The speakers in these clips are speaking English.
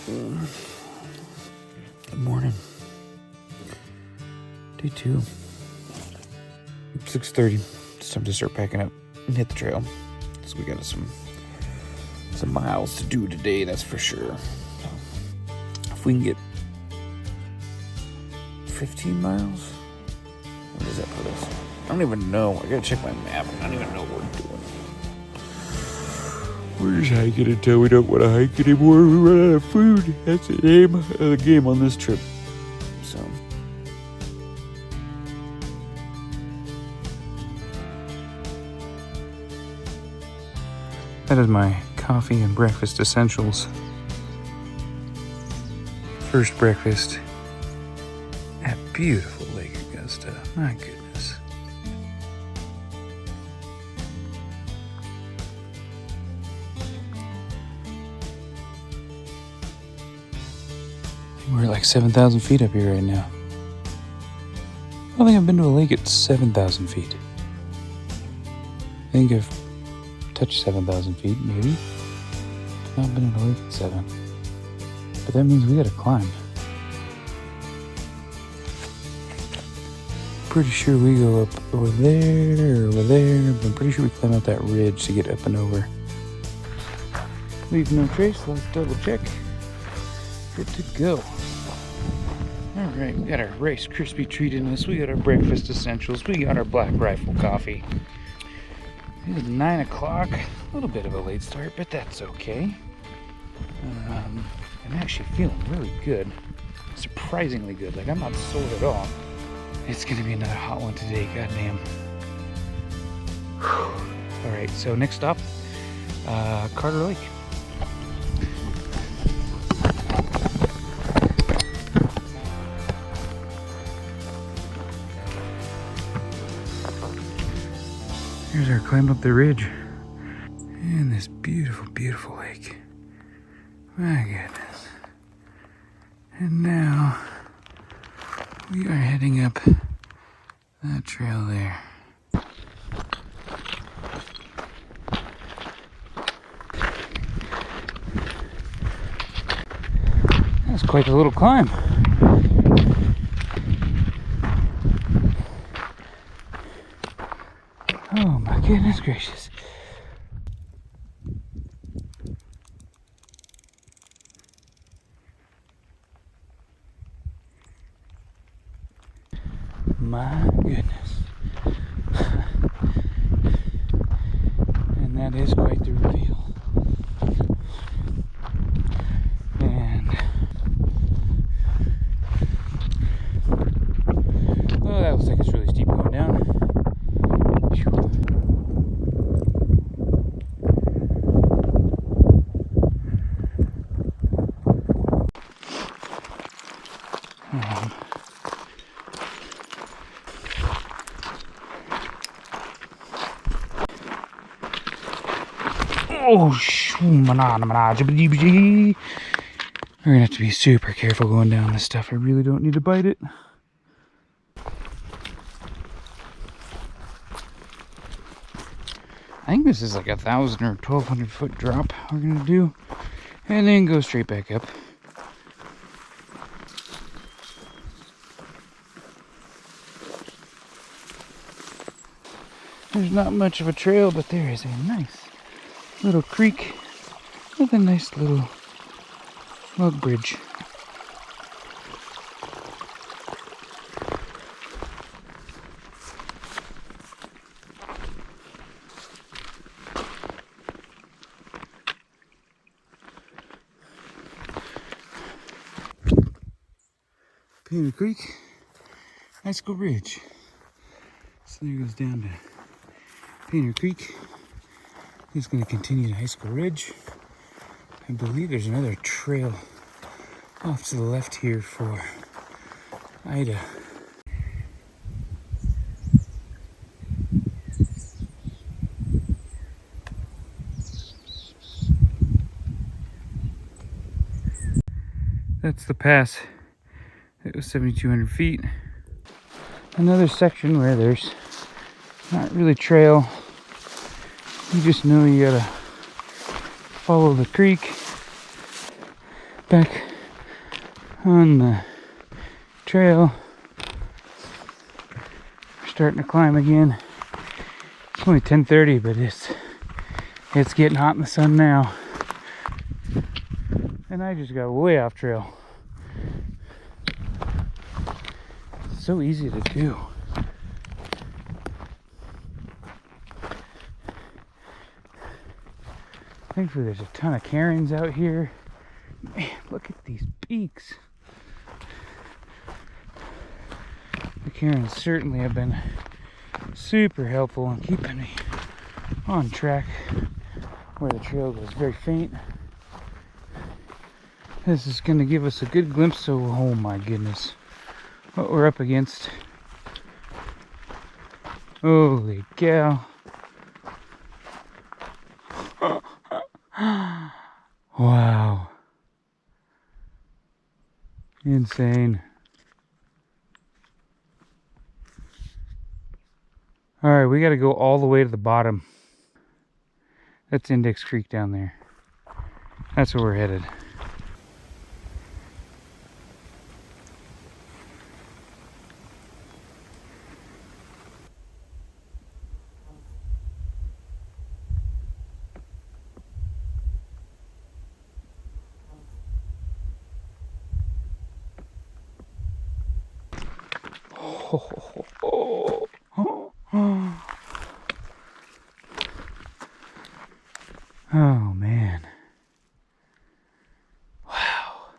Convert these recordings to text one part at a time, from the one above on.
Good morning. Day 2. 6:30. It's time to start packing up and hit the trail. So we got some miles to do today, that's for sure. So if we can get 15 miles, where does that put us? I don't even know. I gotta check my map. I don't even know what we're doing. We're just hiking until we don't want to hike anymore. We run out of food. That's the name of the game on this trip. So that is my coffee and breakfast essentials. First breakfast at beautiful Lake Augusta. My goodness. We're like 7,000 feet up here right now. I don't think I've been to a lake at 7,000 feet. I think I've touched 7,000 feet, maybe. Not been in a lake at 7. But that means we gotta climb. Pretty sure we go up over there, but I'm pretty sure we climb up that ridge to get up and over. Leave no trace, let's double check. Good to go. Alright, we got our Rice Krispie treat in us, we got our breakfast essentials, we got our Black Rifle coffee. It is 9 o'clock, a little bit of a late start, but that's okay. I'm actually feeling really good, surprisingly good, like I'm not sore at all. It's gonna be another hot one today, goddamn. Alright, so next stop, Carter Lake. Here's our climb up the ridge and this beautiful, beautiful lake. My goodness. And now we are heading up that trail there. That's quite a little climb. Oh my goodness gracious. My goodness. And that is quite the reveal. And oh, that looks like it's really steep going down. Oh, we're gonna have to be super careful going down this stuff. I really don't need to bite it. I think this is like 1,000 or 1,200 foot drop we're gonna do, and then go straight back up. There's not much of a trail, but there is a nice little creek with a nice little log bridge. Painter Creek, Icicle Ridge. So there goes down to Painter Creek. He's going to continue to Icicle Ridge. I believe there's another trail off to the left here for Ida. That's the pass. It was 7,200 feet. Another section where there's not really trail. You just know you gotta follow the creek. back on the trail. We're starting to climb again. It's only 10:30, but it's getting hot in the sun now. And I just got way off trail. It's so easy to do. Thankfully there's a ton of cairns out here. Man, look at these peaks. The cairns certainly have been super helpful in keeping me on track where the trail goes very faint. This is going to give us a good glimpse of, oh my goodness, what we're up against. Holy cow. Wow. Insane. Alright, we gotta go all the way to the bottom. That's Index Creek down there. That's where we're headed. Oh man. Wow.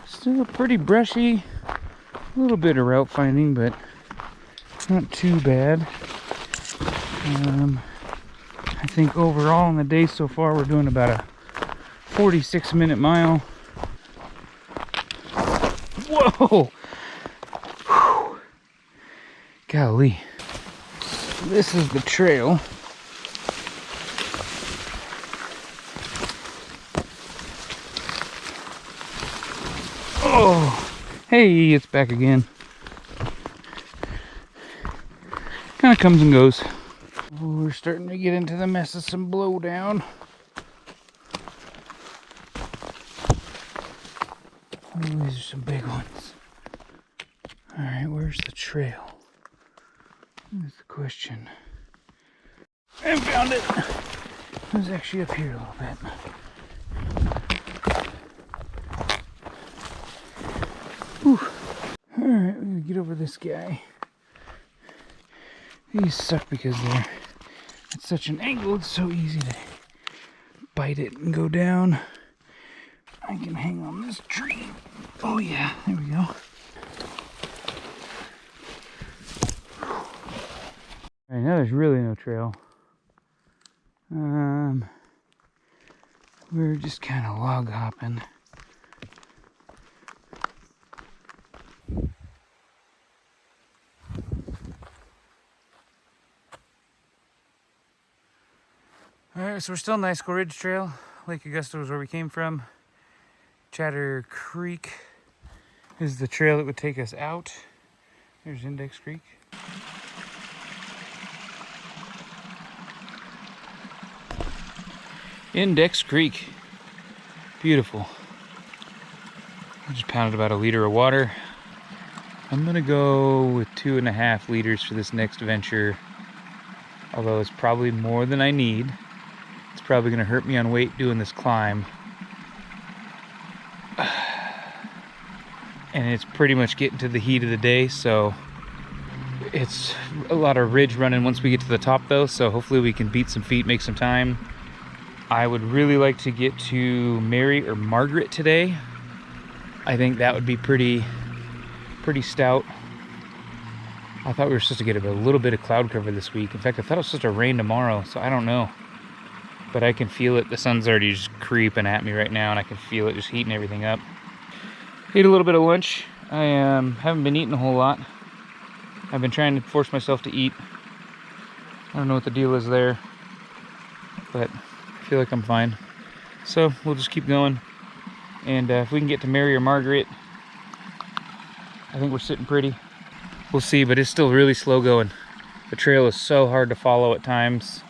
Still pretty brushy. A little bit of route finding, but not too bad. I think overall in the day so far we're doing about a 46-minute mile. Whoa! Whew. Golly. This is the trail. Oh! Hey, it's back again. Kind of comes and goes. We're starting to get into the mess of some blowdown. Oh, these are some big ones. Alright, where's the trail? That's the question. I found it! It was actually up here a little bit. Whew. Alright, we're gonna get over this guy. These suck because they're at such an angle, it's so easy to bite it and go down. I can hang on this tree. Oh yeah, there we go. Alright, now there's really no trail. We're just kind of log hopping. Alright, so we're still on the Icicle Ridge Trail. Lake Augusta was where we came from. Chatter Creek is the trail that would take us out. There's Index Creek. Index Creek. Beautiful. I just pounded about 1 liter of water. I'm gonna go with 2.5 liters for this next venture. Although it's probably more than I need. It's probably gonna hurt me on weight doing this climb. And it's pretty much getting to the heat of the day, so it's a lot of ridge running once we get to the top though, so hopefully we can beat some feet, make some time. I would really like to get to Mary or Margaret today. I think that would be pretty stout. I thought we were supposed to get a little bit of cloud cover this week. In fact, I thought it was supposed to rain tomorrow, so I don't know. But I can feel it. The sun's already just creeping at me right now, and I can feel it just heating everything up. Ate a little bit of lunch. I haven't been eating a whole lot. I've been trying to force myself to eat. I don't know what the deal is there, but I feel like I'm fine. So we'll just keep going. And if we can get to Mary or Margaret, I think we're sitting pretty. We'll see, but it's still really slow going. The trail is so hard to follow at times.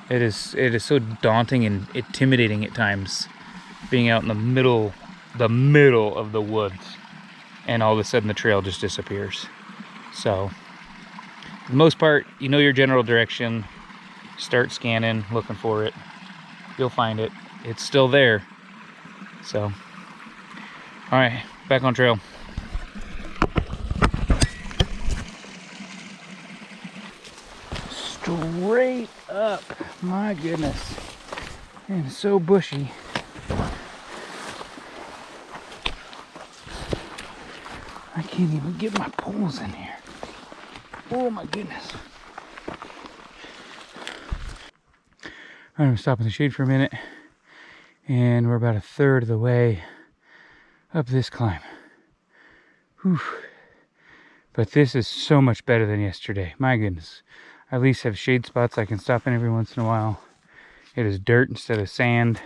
It is so daunting and intimidating at times, being out in the middle of the woods, and all of a sudden the trail just disappears. So, for the most part, you know your general direction. Start scanning, looking for it. You'll find it. It's still there. So, all right, back on trail. Straight up, my goodness. And it's so bushy. I can't even get my poles in here. Oh my goodness. I'm gonna stop in the shade for a minute, and we're about a third of the way up this climb. Whew. But this is so much better than yesterday. My goodness. I at least have shade spots I can stop in every once in a while. It is dirt instead of sand,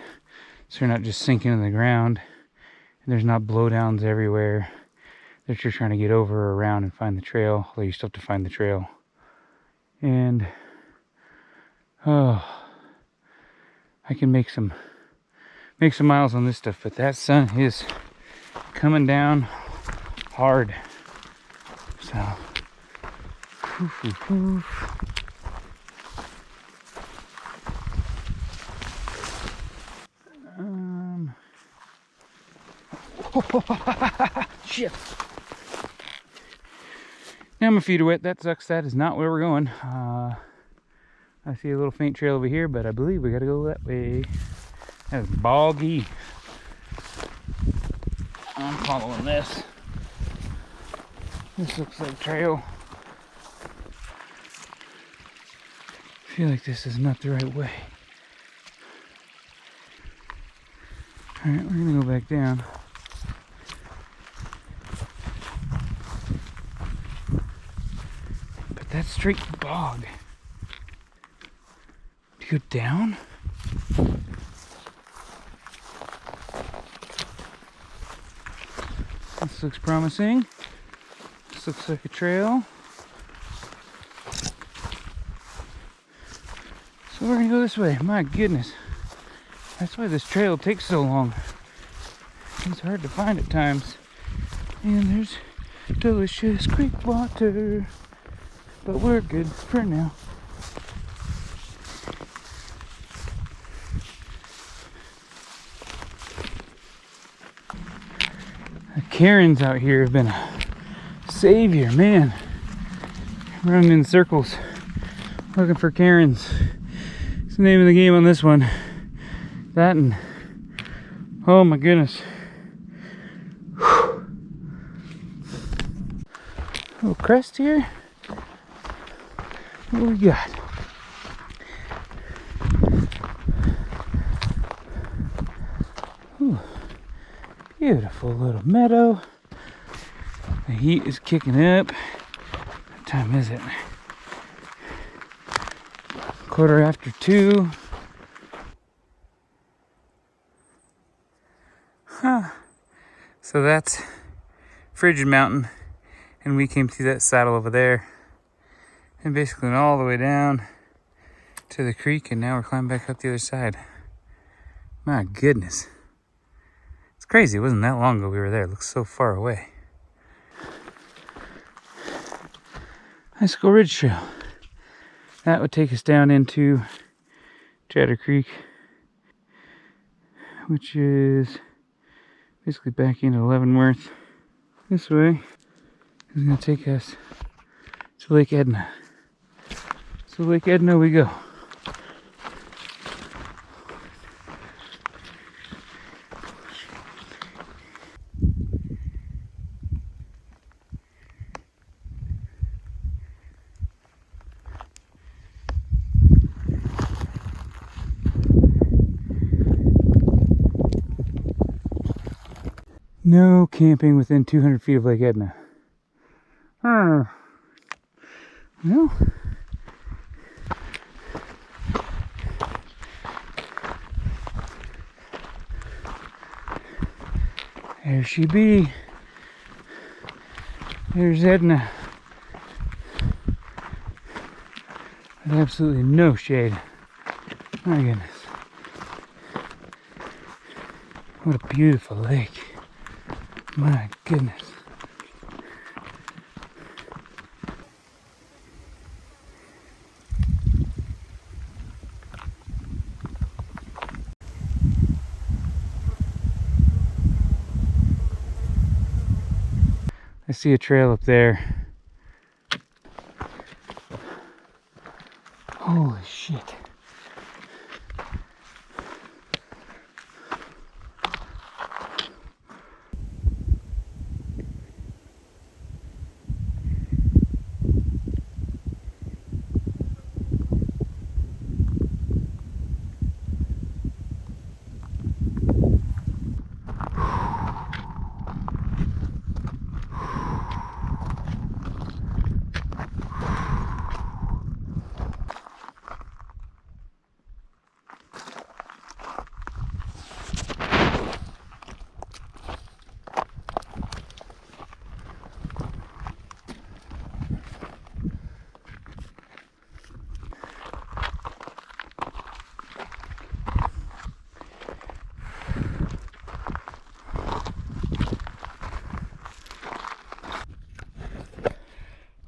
so you're not just sinking in the ground. And there's not blowdowns everywhere that you're trying to get over or around and find the trail, although you still have to find the trail. And oh, I can make some miles on this stuff, but that sun is coming down hard. So shit. Now my feet are wet. That sucks. That is not where we're going. I see a little faint trail over here, but I believe we gotta go that way. That's boggy. I'm following this. This looks like trail. I feel like this is not the right way. Alright, we're gonna go back down. But that's straight bog. To go down? This looks promising. This looks like a trail. So we're gonna go this way. My goodness. That's why this trail takes so long. It's hard to find at times. And there's delicious creek water. But we're good for now. The Karens out here have been a savior, man. Running in circles looking for Karens. It's the name of the game on this one. That and oh my goodness. Whew. Little crest here. What do we got? Ooh. Beautiful little meadow. The heat is kicking up. What time is it? 2:15. Huh. So that's Frigid Mountain, and we came through that saddle over there and basically went all the way down to the creek, and now we're climbing back up the other side. My goodness. It's crazy. It wasn't that long ago we were there. It looks so far away. Icicle Ridge Trail. That would take us down into Chatter Creek, which is basically back into Leavenworth. This way is going to take us to Lake Edna. So Lake Edna we go. No camping within 200 feet of Lake Edna. Well, There she be. There's Edna. With absolutely no shade. My goodness. What a beautiful lake. My goodness. I see a trail up there. Holy shit.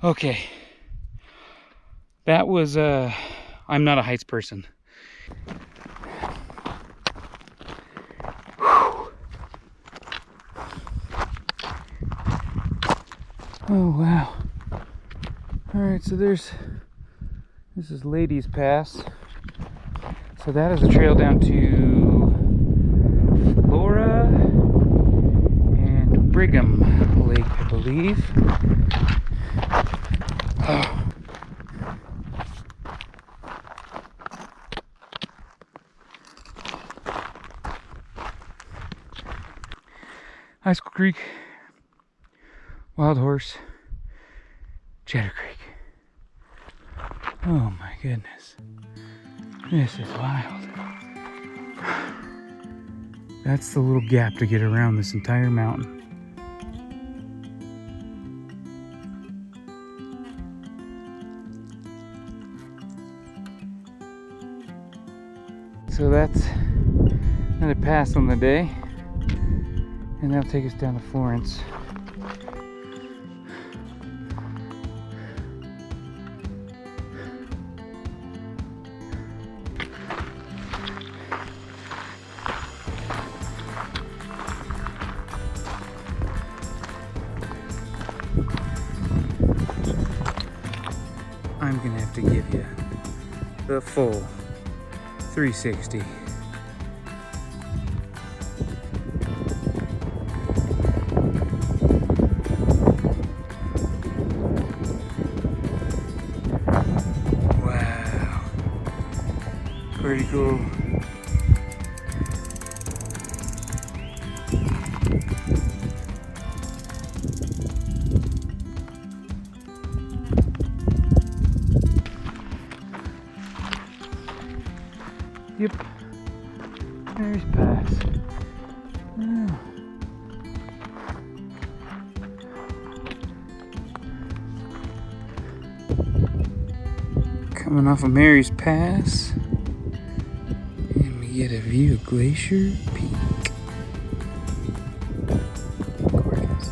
Okay, that was, I'm not a heights person. Oh, wow. All right, so this is Ladies Pass. So that is a trail down to Laura and Brigham Lake, I believe. Oh. Icicle Creek, Wild Horse, Cheddar Creek. Oh my goodness. This is wild. That's the little gap to get around this entire mountain. So that's another pass on the day, and that'll take us down to Florence. I'm gonna have to give you the full 360. Wow. Pretty cool. Yep. There's Pass. Oh. Coming off of Mary's Pass, and we get a view of Glacier Peak. Gorgeous.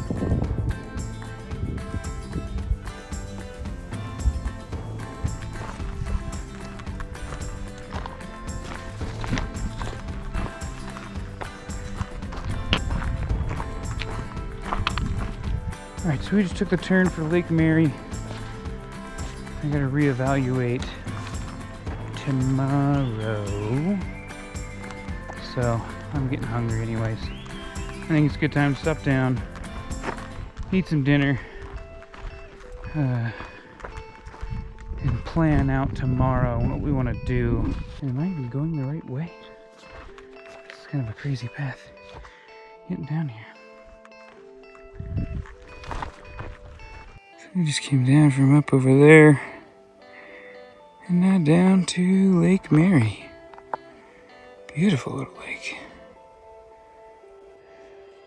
All right, so we just took the turn for Lake Mary. I gotta reevaluate tomorrow. So I'm getting hungry anyways. I think it's a good time to stop down, eat some dinner, and plan out tomorrow what we want to do. Am I even going the right way? It's kind of a crazy path getting down here. So we just came down from up over there and now down to Lake Mary. Beautiful little lake.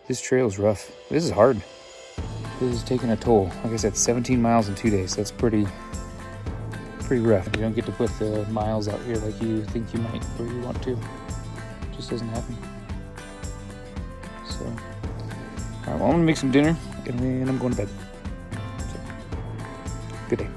This trail is rough. This is hard. This is taking a toll. Like I said, 17 miles in 2 days. That's pretty rough. You don't get to put the miles out here like you think you might or you want to. It just doesn't happen. So, all right, well, I'm gonna make some dinner and then I'm going to bed. So, good day.